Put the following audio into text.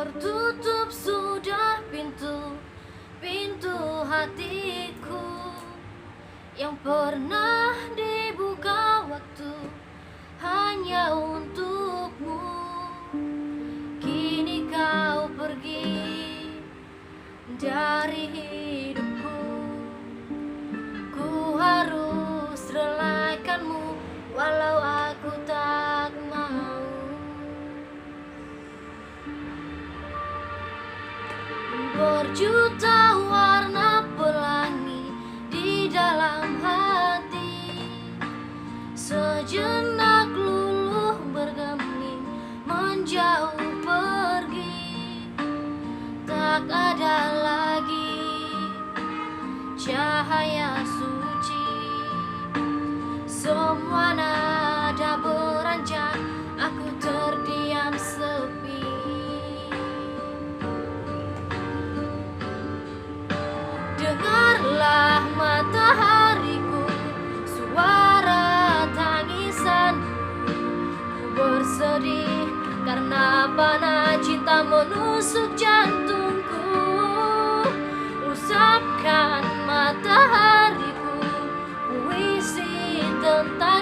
Tertutup sudah pintu hatiku yang pernah dibuka waktu hanya untukmu. Kini kau pergi dari hidupku. Ku harus relakanmu walau aku tak mau. Berjuta warna pelangi di dalam hati, sejenak luluh bergeming menjauh pergi. Tak ada lagi cahaya suci, semua nada beranjak, aku terdiam sepi. Dengarlah matahariku, suara tangisanku. Ku bersedih karena panah cinta menusuk jantungku. Usapkan matahariku, puisi tentang